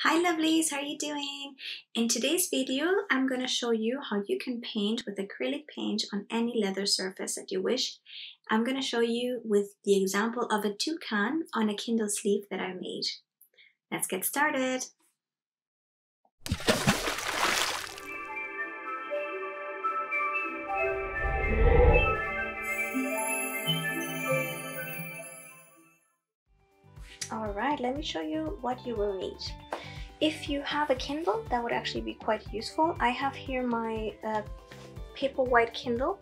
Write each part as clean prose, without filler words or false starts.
Hi lovelies, how are you doing? In today's video, I'm going to show you how you can paint with acrylic paint on any leather surface that you wish. I'm going to show you with the example of a toucan on a Kindle sleeve that I made. Let's get started. Alright, let me show you what you will need. If you have a Kindle, that would actually be quite useful. I have here my paper white Kindle.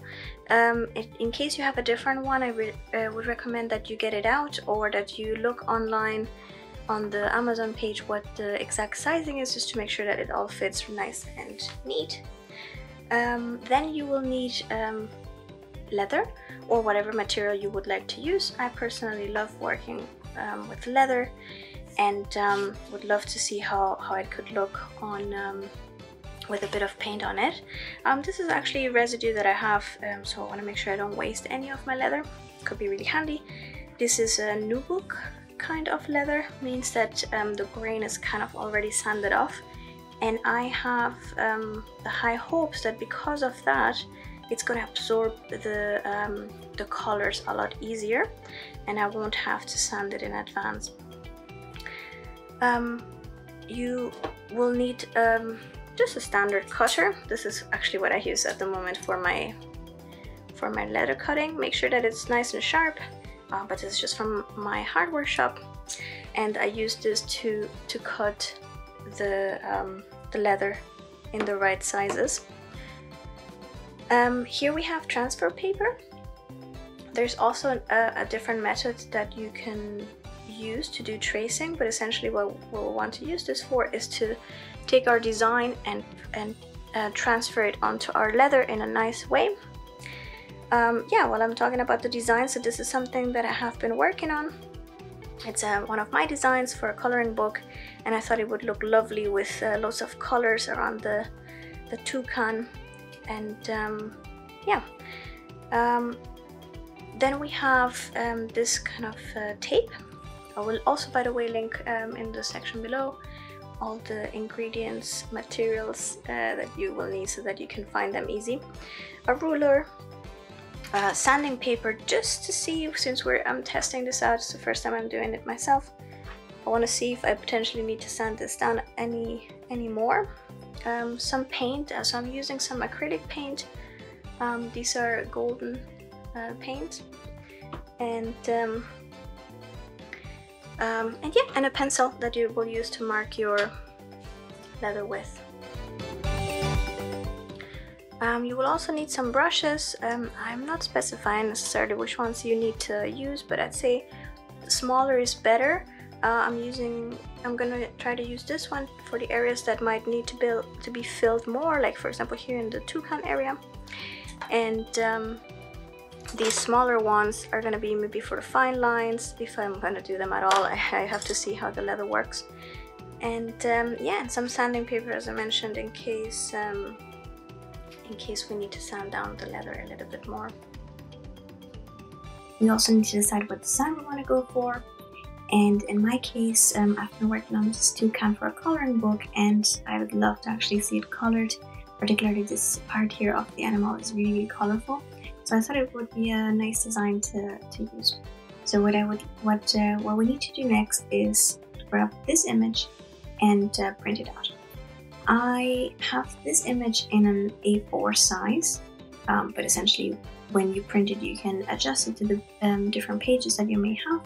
In case you have a different one, I would recommend that you get it out or that you look online on the Amazon page what the exact sizing is, just to make sure that it all fits nice and neat. Then you will need leather or whatever material you would like to use. I personally love working with leather and would love to see how it could look on with a bit of paint on it. This is actually a residue that I have, so I want to make sure I don't waste any of my leather. Could be really handy. This is a nubuck kind of leather, means that the grain is kind of already sanded off, and I have the high hopes that because of that it's going to absorb the colors a lot easier and I won't have to sand it in advance. You will need just a standard cutter. This is actually what I use at the moment for my leather cutting. Make sure that it's nice and sharp, but this is just from my hardware shop, and I use this to cut the leather in the right sizes. Here we have transfer paper. There's also a different method that you can use to do tracing, but essentially what we'll want to use this for is to take our design and transfer it onto our leather in a nice way. Yeah, while I'm talking about the design, so this is something that I have been working on. It's one of my designs for a coloring book, and I thought it would look lovely with lots of colors around the toucan. And yeah, then we have this kind of tape. I will also, by the way, link in the section below all the ingredients, materials that you will need so that you can find them easy. A ruler, sanding paper, just to see, since I'm testing this out, it's the first time I'm doing it myself. I want to see if I potentially need to sand this down any more. Some paint, so I'm using some acrylic paint. These are golden paint, and yeah, and a pencil that you will use to mark your leather with. You will also need some brushes. I'm not specifying necessarily which ones you need to use, but I'd say smaller is better. I'm gonna try to use this one for the areas that might need to be filled more, like for example here in the toucan area, and these smaller ones are gonna be maybe for the fine lines, if I'm gonna do them at all. I have to see how the leather works. And yeah, and some sanding paper, as I mentioned, in case we need to sand down the leather a little bit more. We also need to decide what design we want to go for. And in my case, I've been working on this toucan for a coloring book, and I would love to actually see it colored. Particularly this part here of the animal is really, really colorful. So I thought it would be a nice design to use. So what we need to do next is to grab this image and print it out. I have this image in an A4 size, but essentially when you print it, you can adjust it to the different pages that you may have.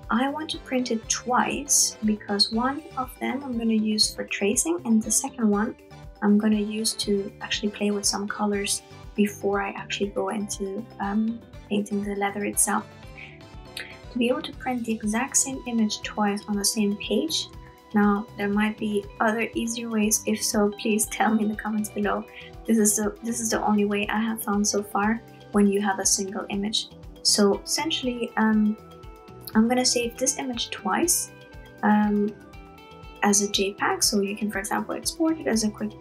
I want to print it twice because one of them I'm going to use for tracing, and the second one I'm going to use to actually play with some colors before I actually go into painting the leather itself. To be able to print the exact same image twice on the same page, now there might be other easier ways. If so, please tell me in the comments below. This is the only way I have found so far when you have a single image. So essentially, I'm gonna save this image twice as a JPEG, so you can, for example, export it as a quick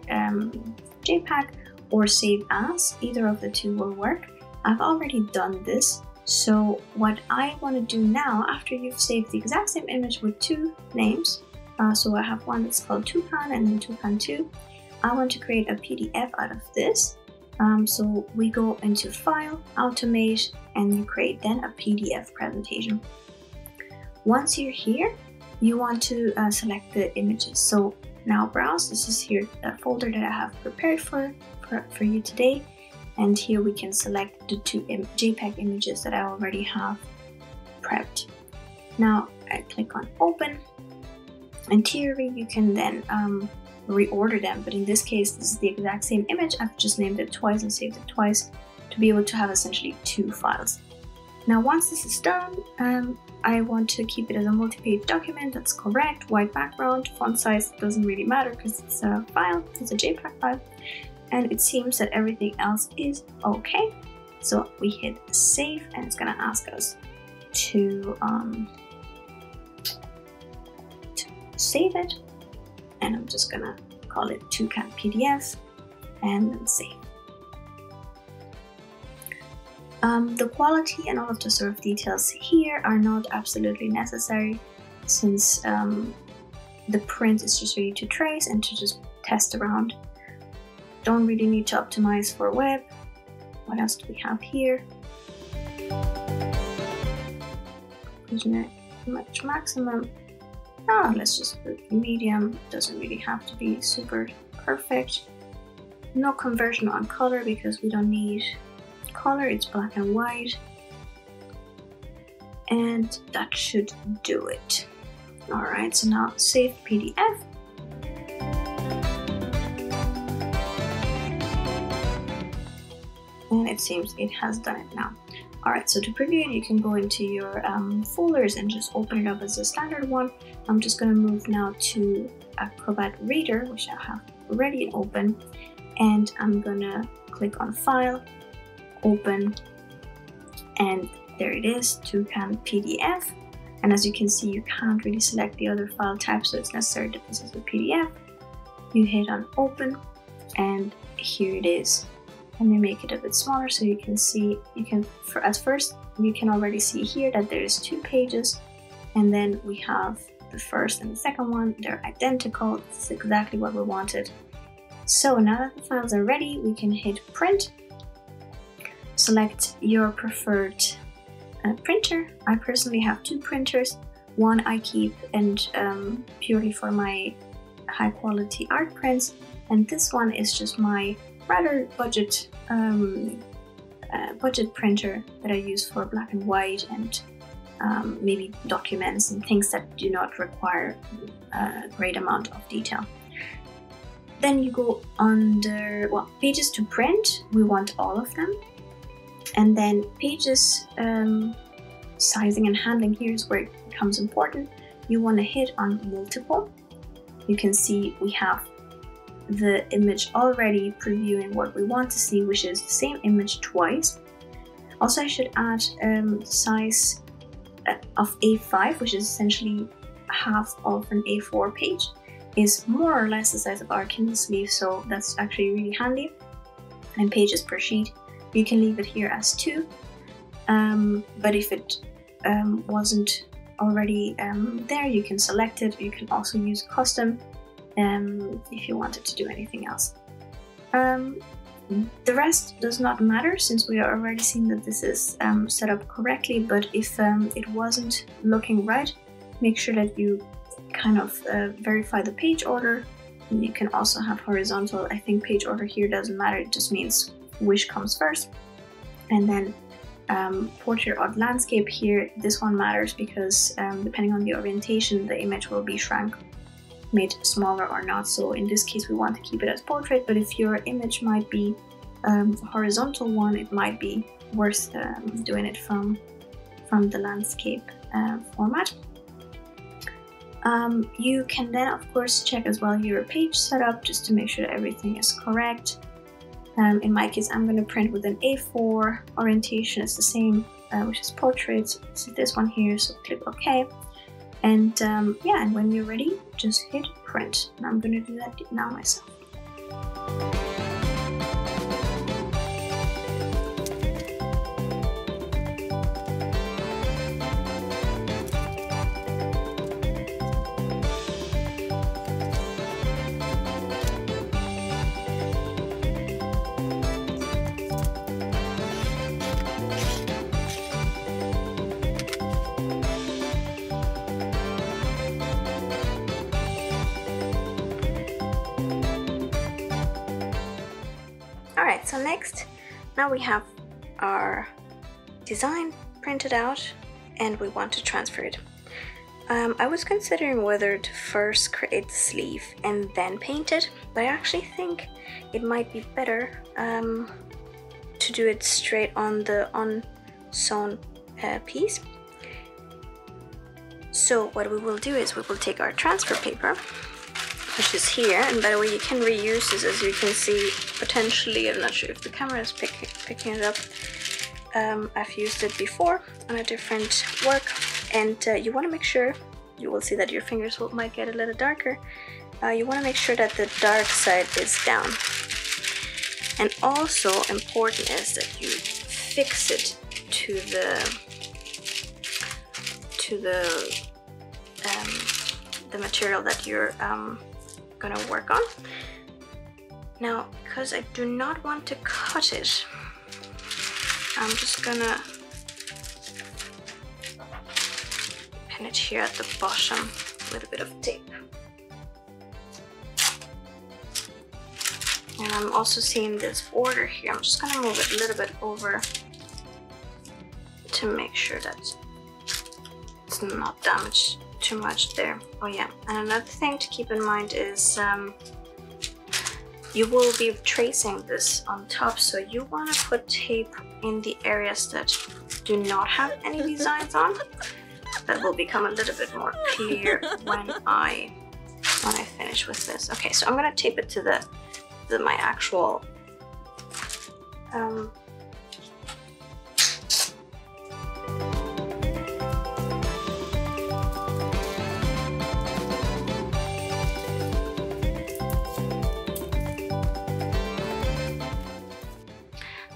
JPEG or save as. Either of the two will work. I've already done this, so what I want to do now, after you've saved the exact same image with two names, So I have one that's called Toucan and then Toucan 2. I want to create a PDF out of this. So we go into File, Automate, and you create then a PDF presentation. Once you're here, you want to select the images. So now browse. This is here a folder that I have prepared for you today. And here we can select the two JPEG images that I already have prepped. Now I click on Open. In theory, you can then reorder them, but in this case, this is the exact same image. I've just named it twice and saved it twice to be able to have essentially two files. Now, once this is done, I want to keep it as a multi-page document that's correct, white background, font size doesn't really matter because it's a file, it's a JPEG file, and it seems that everything else is okay. So we hit save, and it's gonna ask us to save it, and I'm just gonna call it Toucan PDF and then save. The quality and all of the sort of details here are not absolutely necessary, since the print is just ready to trace and to just test around. Don't really need to optimize for web. What else do we have here? Image maximum. Let's just put medium. Doesn't really have to be super perfect. No conversion on color because we don't need color, it's black and white, and that should do it. Alright, so now save PDF. And it seems it has done it now. Alright, so to preview it, you can go into your folders and just open it up as a standard one. I'm just going to move now to Acrobat Reader, which I have already open, and I'm going to click on File, Open, and there it is, Toucan PDF. And as you can see, you can't really select the other file type, so it's necessary that this is a PDF. You hit on Open, and here it is. Let me make it a bit smaller so you can see. At first you can already see here that there's two pages, and then we have the first and the second one. They're identical. This is exactly what we wanted. So now that the files are ready, we can hit Print. Select your preferred printer. I personally have two printers. One I keep and purely for my high quality art prints, and this one is just my rather budget printer that I use for black and white and maybe documents and things that do not require a great amount of detail. Then you go under, well, pages to print. We want all of them. And then pages sizing and handling, here's where it becomes important. You want to hit on multiple. You can see we have the image already previewing what we want to see, which is the same image twice. Also, I should add the size of A5, which is essentially half of an A4 page, is more or less the size of our Kindle Sleeve, so that's actually really handy. And pages per sheet, you can leave it here as 2, but if it wasn't already there, you can select it. You can also use custom if you wanted to do anything else. The rest does not matter since we are already seeing that this is set up correctly, but if it wasn't looking right, make sure that you kind of verify the page order. And you can also have horizontal. I think page order here doesn't matter, it just means which comes first. And then portrait or landscape here, this one matters because depending on the orientation, the image will be shrunk, made smaller or not. So in this case we want to keep it as portrait, but if your image might be a horizontal one, it might be worth doing it from the landscape format. You can then of course check as well your page setup just to make sure that everything is correct. In my case, I'm going to print with an A4 orientation. It's the same, which is portrait. So this one here, so click OK. And yeah, and when you're ready, just hit print. And I'm going to do that now myself. So next, now we have our design printed out and we want to transfer it. I was considering whether to first create the sleeve and then paint it, but I actually think it might be better to do it straight on the unsewn piece. So what we will do is we will take our transfer paper, which is here, and by the way you can reuse this, as you can see potentially. I'm not sure if the camera is picking it up. I've used it before on a different work, and you want to make sure, you will see that your fingers might get a little darker. You want to make sure that the dark side is down, and also important is that you fix it to the material that you're gonna work on. Now, because I do not want to cut it, I'm just gonna pin it here at the bottom with a bit of tape. And I'm also seeing this border here. I'm just gonna move it a little bit over to make sure that it's not damaged too much there. Oh yeah, and another thing to keep in mind is you will be tracing this on top, so you want to put tape in the areas that do not have any designs on. That will become a little bit more clear when I finish with this. Okay, so I'm gonna tape it to my actual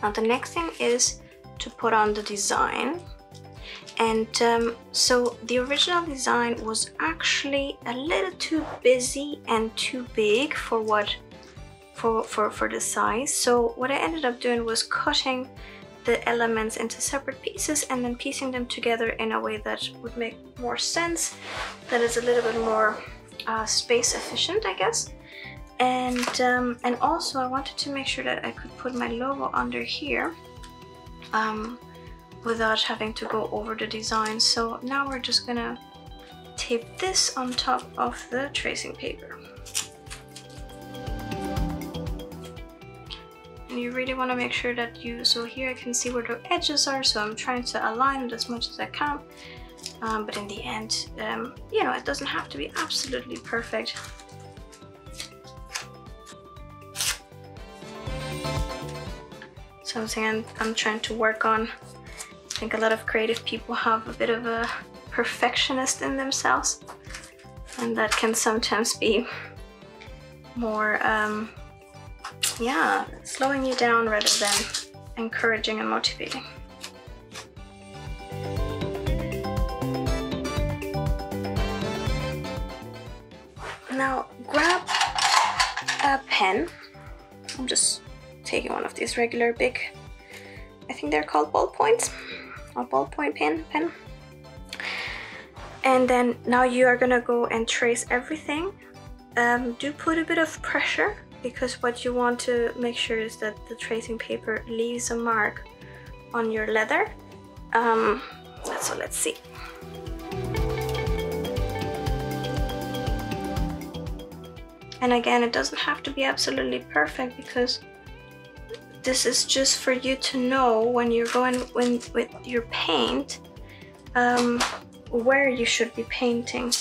Now the next thing is to put on the design, and so the original design was actually a little too busy and too big for the size. So what I ended up doing was cutting the elements into separate pieces and then piecing them together in a way that would make more sense, that is a little bit more space efficient, I guess. And also I wanted to make sure that I could put my logo under here without having to go over the design. So now we're just gonna tape this on top of the tracing paper. And you really want to make sure that so here I can see where the edges are, so I'm trying to align it as much as I can. But in the end, you know, it doesn't have to be absolutely perfect. Something I'm trying to work on. I think a lot of creative people have a bit of a perfectionist in themselves, and that can sometimes be more yeah, slowing you down rather than encouraging and motivating. Now grab a pen. I'm just taking one of these regular big, I think they're called ballpoints, or ballpoint pen. And then now you are gonna go and trace everything. Do put a bit of pressure, because what you want to make sure is that the tracing paper leaves a mark on your leather. So let's see. And again, it doesn't have to be absolutely perfect, because this is just for you to know when you're going with your paint where you should be painting.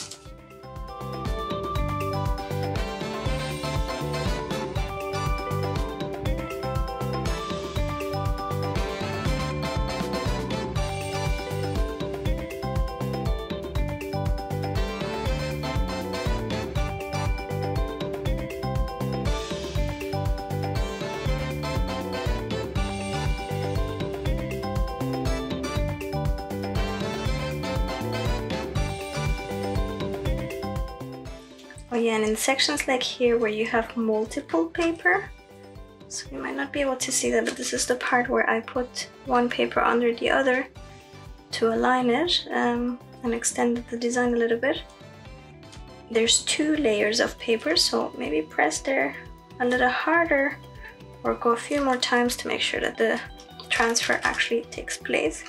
Oh yeah, and in sections like here where you have multiple paper, so you might not be able to see that, but this is the part where I put one paper under the other to align it and extended the design a little bit. There's 2 layers of paper, so maybe press there a little harder or go a few more times to make sure that the transfer actually takes place.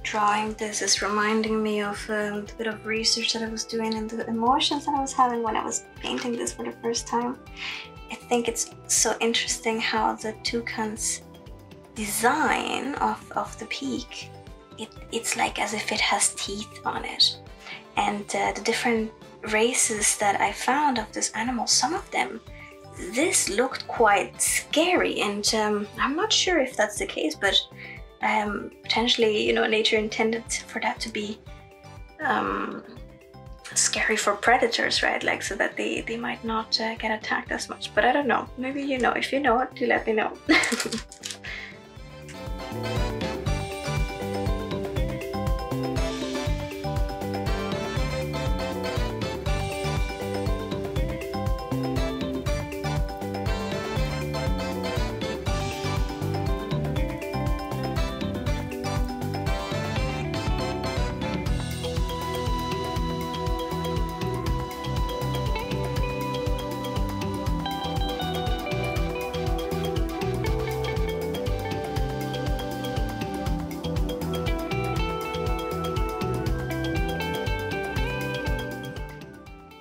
Drawing this is reminding me of the bit of research that I was doing and the emotions that I was having when I was painting this for the first time. I think it's so interesting how the toucan's design of the peak, it's like as if it has teeth on it. And the different races that I found of this animal, some of them, this looked quite scary, and I'm not sure if that's the case, but potentially, you know, nature intended for that to be scary for predators, right? Like, so that they might not get attacked as much. But I don't know. Maybe you know. If you know it, do let me know.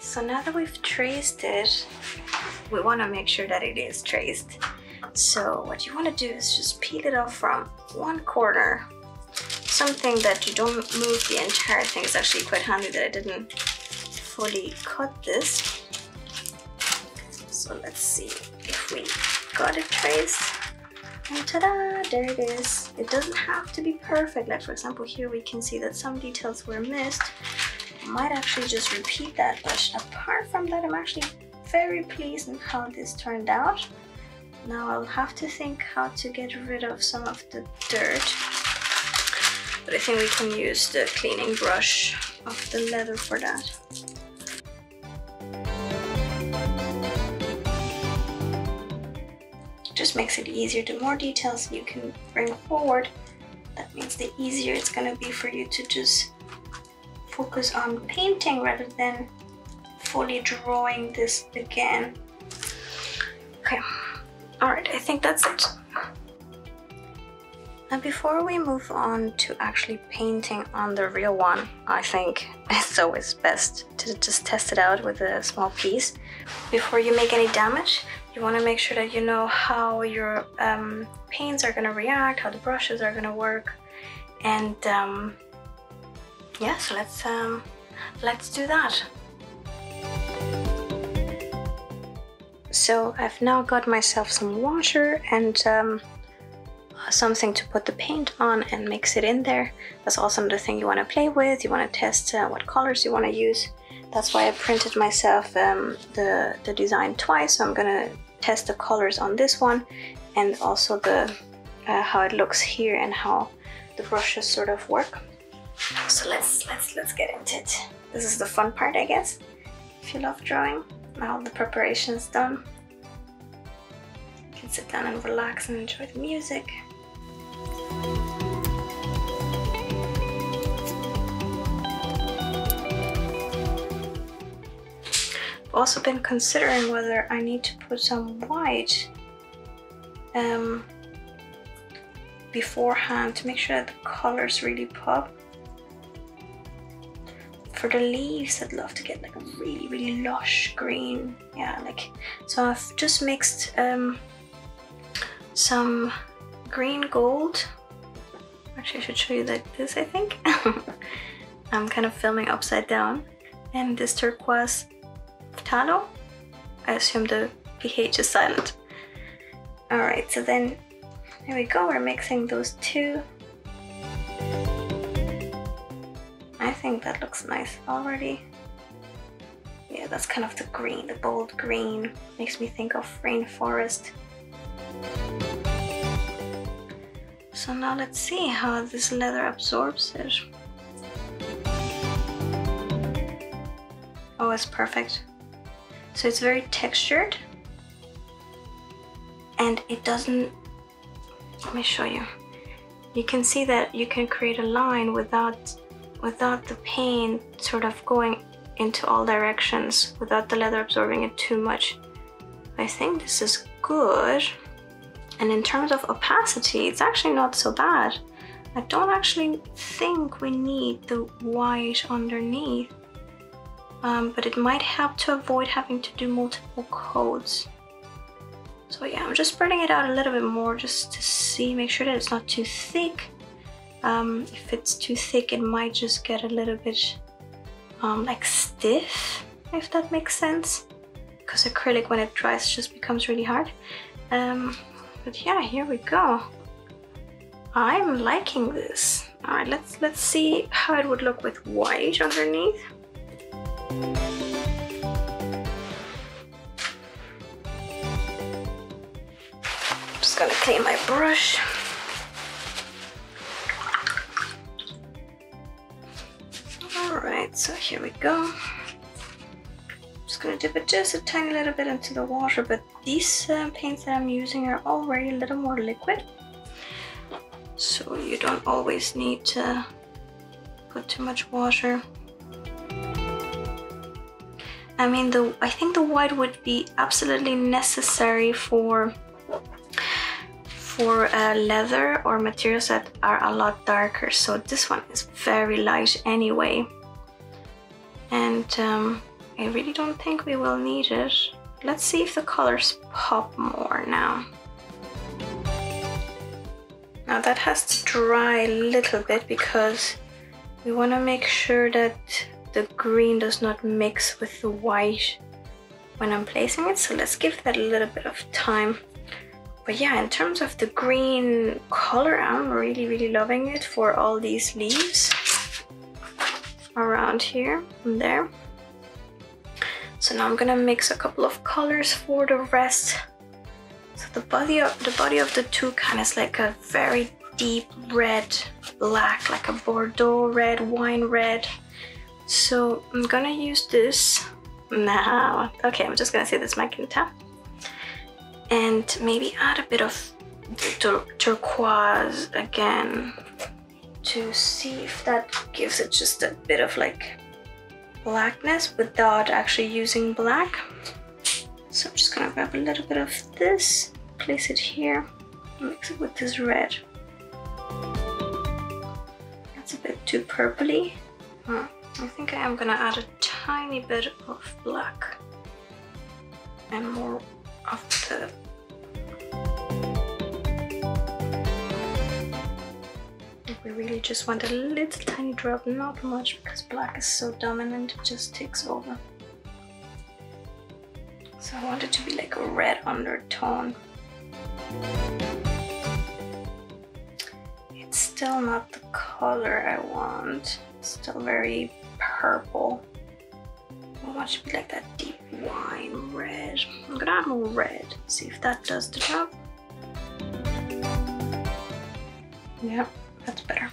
So now that we've traced it, we want to make sure that it is traced. So what you want to do is just peel it off from one corner. Something that you don't move the entire thing. Is actually quite handy that I didn't fully cut this. So let's see if we got it traced. And ta-da! There it is. It doesn't have to be perfect. Like, for example, here we can see that some details were missed. I might actually just repeat that, but apart from that, I'm actually very pleased with how this turned out. Now I'll have to think how to get rid of some of the dirt, but I think we can use the cleaning brush of the leather for that. It just makes it easier. The more details you can bring forward, that means the easier it's going to be for you to just focus on painting rather than fully drawing this again. Okay, alright, I think that's it. Now before we move on to actually painting on the real one, I think it's always best to just test it out with a small piece. Before you make any damage, you want to make sure that you know how your paints are going to react, how the brushes are going to work, and yeah, so let's do that. So I've now got myself some water and something to put the paint on and mix it in there. That's also another thing you want to play with. You want to test what colors you want to use. That's why I printed myself the design twice. So I'm gonna test the colors on this one and also the how it looks here and how the brushes sort of work. So let's get into it. This is the fun part, I guess. If you love drawing, now the preparation is done. You can sit down and relax and enjoy the music. I've also been considering whether I need to put some white beforehand to make sure that the colors really pop. For the leaves, I'd love to get like a really, really lush green. Yeah, like, so I've just mixed some green gold. Actually, I should show you like this, I think. I'm kind of filming upside down. And this turquoise phthalo. I assume the pH is silent. Alright, so then there we go, we're mixing those two. I think that looks nice already. Yeah, that's kind of the green, the bold green. Makes me think of rainforest. So now let's see how this leather absorbs it. Oh, it's perfect. So it's very textured. And it doesn't, let me show you. You can see that you can create a line without the paint sort of going into all directions, without the leather absorbing it too much. I think this is good. And in terms of opacity, it's actually not so bad. I don't actually think we need the white underneath, but it might help to avoid having to do multiple coats. So yeah, I'm just spreading it out a little bit more just to see, make sure that it's not too thick. If it's too thick, it might just get a little bit like stiff, if that makes sense. Because acrylic, when it dries, just becomes really hard. But yeah, here we go. I'm liking this. All right, let's see how it would look with white underneath. Just gonna clean my brush. Alright, so here we go. Just gonna dip it just a tiny little bit into the water, but these paints that I'm using are already a little more liquid. So you don't always need to put too much water. I mean, I think the white would be absolutely necessary for leather or materials that are a lot darker. So this one is very light anyway. And I really don't think we will need it. Let's see if the colors pop more now. Now that has to dry a little bit because we want to make sure that the green does not mix with the white when I'm placing it. So let's give that a little bit of time. But yeah, in terms of the green color, I'm really, really loving it for all these leaves around here and there. So now I'm gonna mix a couple of colors for the rest. So the body of the toucan is like a very deep red black, like a Bordeaux red, wine red. So I'm gonna use this now. Okay, I'm just gonna say this magenta. And maybe add a bit of turquoise again to see if that gives it just a bit of like blackness without actually using black. So I'm just gonna grab a little bit of this, place it here, mix it with this red. That's a bit too purpley. I think I am gonna add a tiny bit of black and more of the we really just want a little tiny drop, not much, because black is so dominant, it just takes over. So I want it to be like a red undertone. It's still not the color I want. It's still very purple. I want it to be like that deep wine red. I'm gonna add more red, see if that does the job. Yeah, that's better.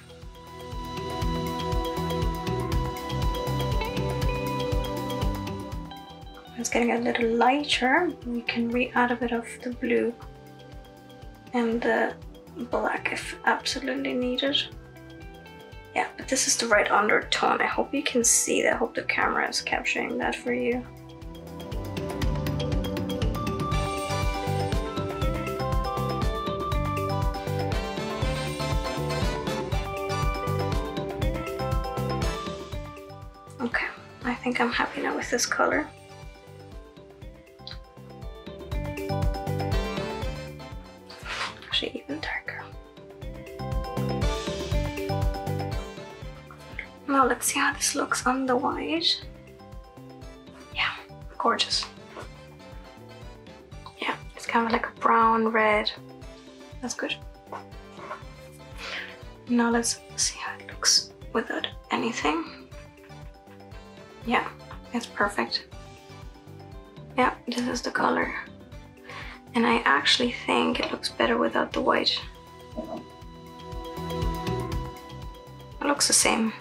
It's getting a little lighter. We can re-add a bit of the blue and the black if absolutely needed. Yeah, but this is the right undertone. I hope you can see that. I hope the camera is capturing that for you. think I'm happy now with this color. Actually, even darker. Now let's see how this looks on the white. Yeah, gorgeous. Yeah, it's kind of like a brown red. That's good. Now let's see how it looks without anything. Yeah, it's perfect. Yeah, this is the color. And I actually think it looks better without the white. It looks the same.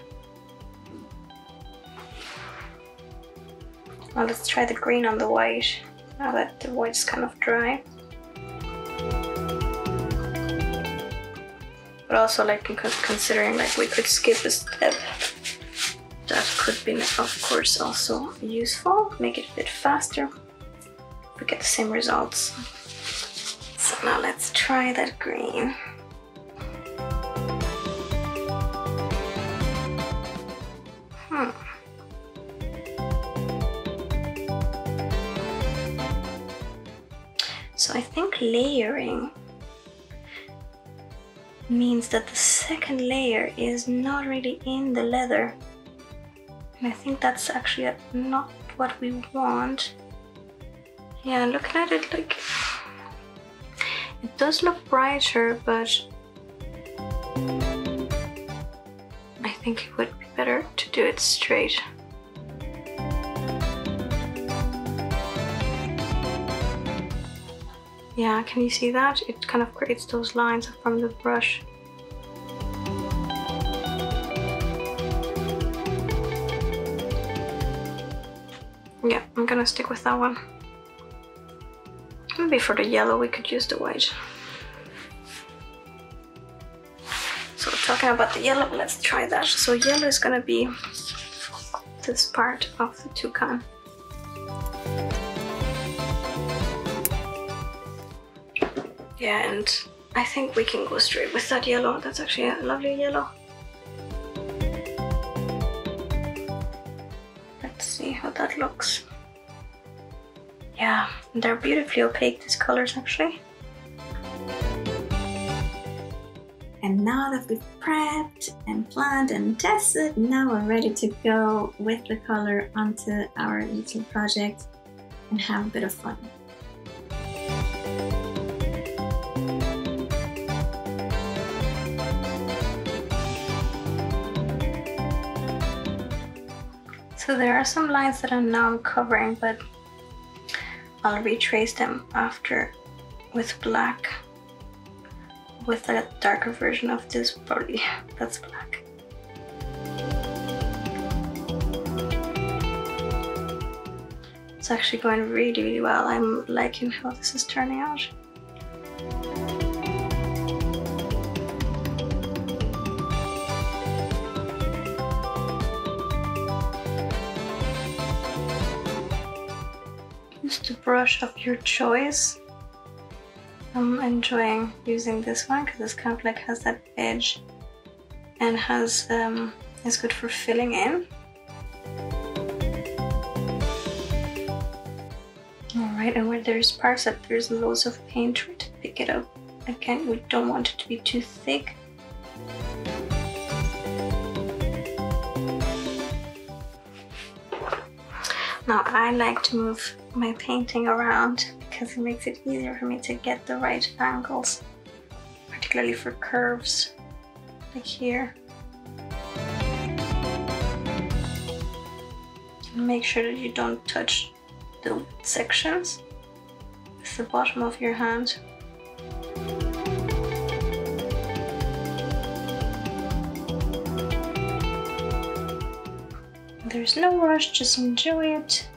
Well, let's try the green on the white, now that the white's kind of dry. But also, like, considering like we could skip a step, that could be, of course, also useful. Make it a bit faster. We get the same results. So now let's try that green. So I think layering means that the second layer is not really in the leather. And I think that's actually not what we want. Yeah, looking at it, like, it does look brighter, but I think it would be better to do it straight. Yeah, can you see that? It kind of creates those lines from the brush. Yeah, I'm gonna stick with that one. Maybe for the yellow we could use the white. So talking about the yellow, let's try that. So yellow is gonna be this part of the toucan. Yeah, and I think we can go straight with that yellow. That's actually a lovely yellow. Let's see how that looks. Yeah, they're beautifully opaque, these colors, actually. And now that we've prepped and planned and tested, now we're ready to go with the color onto our little project and have a bit of fun. So there are some lines that I'm now covering, but I'll retrace them after with black, with a darker version of this, probably that's black. It's actually going really, really well. I'm liking how this is turning out. The brush of your choice. I'm enjoying using this one because it's kind of like has that edge and has is good for filling in. Alright, and where there's parts that there's loads of paint, try to pick it up. Again, we don't want it to be too thick. Now I like to move my painting around because it makes it easier for me to get the right angles, particularly for curves, like here. And make sure that you don't touch the sections with the bottom of your hand. There's no rush, just enjoy it.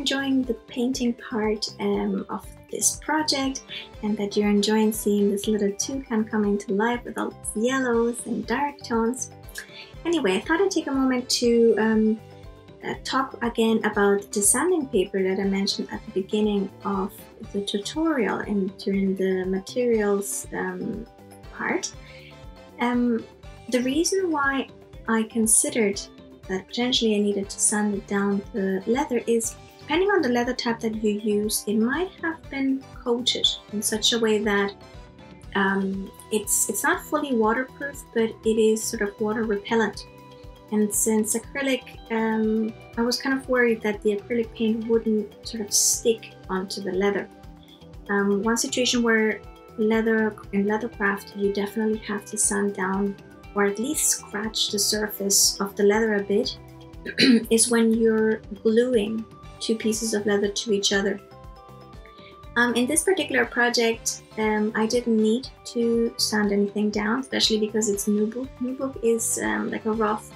enjoying the painting part of this project, and that you're enjoying seeing this little toucan coming to life with all these yellows and dark tones. Anyway, I thought I'd take a moment to talk again about the sanding paper that I mentioned at the beginning of the tutorial and during the materials part. The reason why I considered that potentially I needed to sand it down the leather is, depending on the leather type that you use, it might have been coated in such a way that it's not fully waterproof, but it is sort of water repellent. And since acrylic, I was kind of worried that the acrylic paint wouldn't sort of stick onto the leather. One situation where in leathercraft you definitely have to sand down or at least scratch the surface of the leather a bit is when you're gluing two pieces of leather to each other. In this particular project, I didn't need to sand anything down, especially because it's nubuck. Nubuck is like a rough,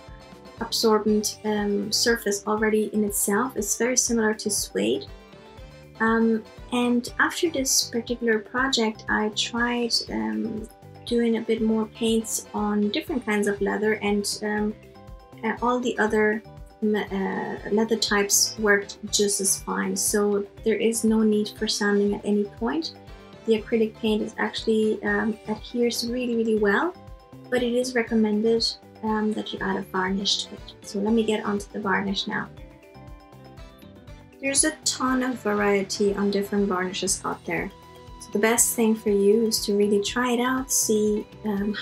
absorbent surface already in itself. It's very similar to suede. And after this particular project, I tried doing a bit more paints on different kinds of leather, and all the other leather types worked just as fine. So there is no need for sanding at any point. The acrylic paint is actually adheres really well, but it is recommended that you add a varnish to it. So let me get onto the varnish now. There's a ton of variety on different varnishes out there. So the best thing for you is to really try it out, see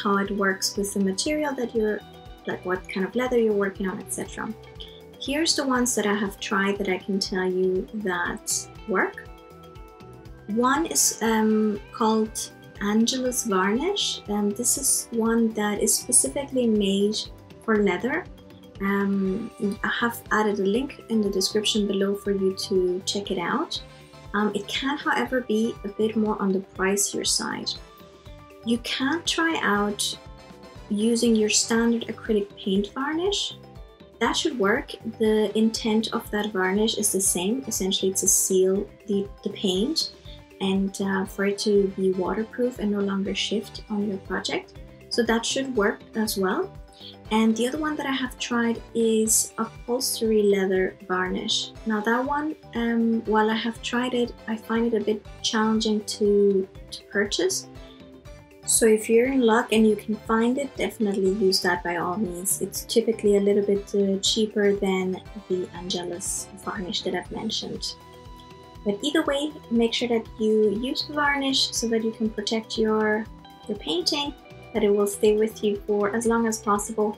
how it works with the material that you're, like what kind of leather you're working on, etc. Here's the ones that I have tried that I can tell you that work. One is called Angelus varnish, and this is one that is specifically made for leather. I have added a link in the description below for you to check it out. It can, however, be a bit more on the pricier side. You can try out using your standard acrylic paint varnish. That should work. The intent of that varnish is the same. Essentially, it's to seal the paint and for it to be waterproof and no longer shift on your project. So that should work as well. And the other one that I have tried is upholstery leather varnish. Now that one, while I have tried it, I find it a bit challenging to purchase. So if you're in luck and you can find it, definitely use that by all means. It's typically a little bit cheaper than the Angelus varnish that I've mentioned. But either way, make sure that you use the varnish so that you can protect your painting, that it will stay with you for as long as possible.